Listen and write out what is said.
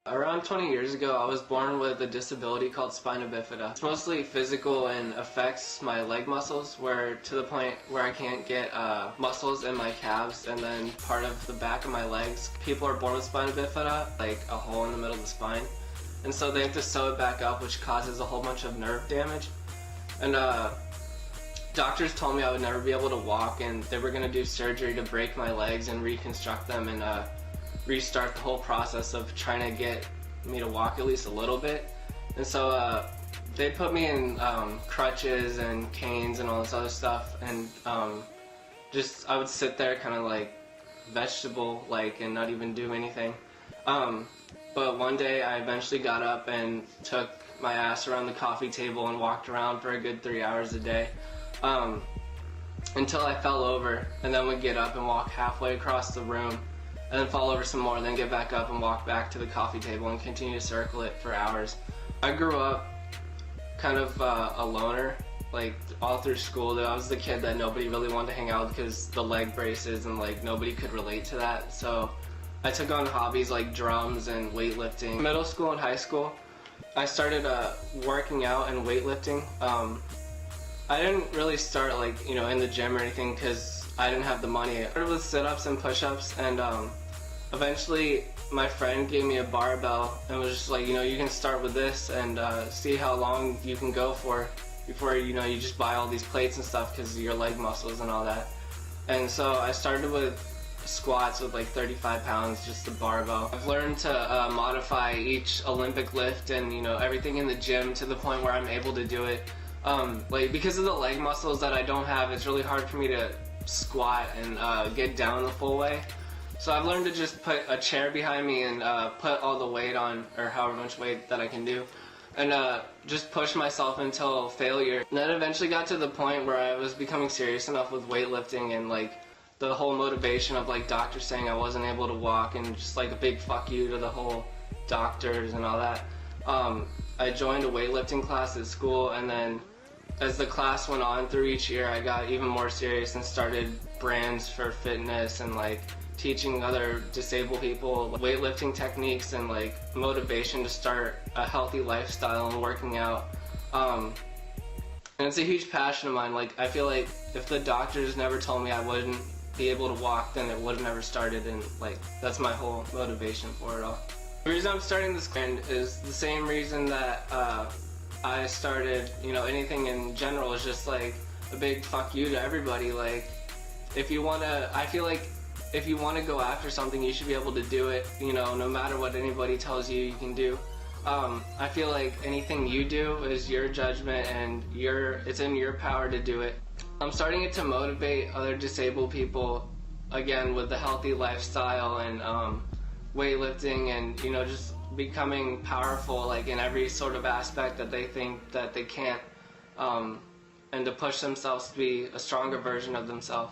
Around 20 years ago, I was born with a disability called spina bifida. It's mostly physical and affects my leg muscles, where to the point where I can't get muscles in my calves and then part of the back of my legs. People are born with spina bifida, like a hole in the middle of the spine, and so they have to sew it back up, which causes a whole bunch of nerve damage. And doctors told me I would never be able to walk, and they were going to do surgery to break my legs and reconstruct them and restart the whole process of trying to get me to walk at least a little bit. And so they put me in crutches and canes and all this other stuff, and just I would sit there kind of like vegetable like and not even do anything. But one day I eventually got up and took my ass around the coffee table and walked around for a good 3 hours a day until I fell over, and then would get up and walk halfway across the room and then fall over some more, then get back up and walk back to the coffee table and continue to circle it for hours. I grew up kind of a loner, like all through school. I was the kid that nobody really wanted to hang out with because the leg braces, and like nobody could relate to that. So I took on hobbies like drums and weightlifting. Middle school and high school, I started working out and weightlifting. I didn't really start like, in the gym or anything because I didn't have the money. I started with sit-ups and push-ups, and eventually my friend gave me a barbell and was just like, you can start with this and see how long you can go for before you just buy all these plates and stuff because of your leg muscles and all that. And so I started with squats with like 35 pounds, just a barbell. I've learned to modify each Olympic lift and everything in the gym to the point where I'm able to do it. Like because of the leg muscles that I don't have, it's really hard for me to squat and get down the full way. So I've learned to just put a chair behind me and put all the weight on, or however much weight that I can do, and just push myself until failure. And then eventually got to the point where I was becoming serious enough with weightlifting, and like the whole motivation of like doctors saying I wasn't able to walk, and just like a big fuck you to the whole doctors and all that. I joined a weightlifting class at school, and then as the class went on through each year, I got even more serious and started brands for fitness and like teaching other disabled people weightlifting techniques and like motivation to start a healthy lifestyle and working out. And it's a huge passion of mine. Like I feel like if the doctors never told me I wouldn't be able to walk, then it would have never started, and like that's my whole motivation for it all. The reason I'm starting this brand is the same reason that I started, anything in general, is just like a big fuck you to everybody. Like, I feel like if you want to go after something, you should be able to do it, no matter what anybody tells you can do. I feel like anything you do is your judgment, and it's in your power to do it. I'm starting it to motivate other disabled people, again, with the healthy lifestyle and weightlifting, and just becoming powerful like in every sort of aspect that they think that they can't, and to push themselves to be a stronger version of themselves.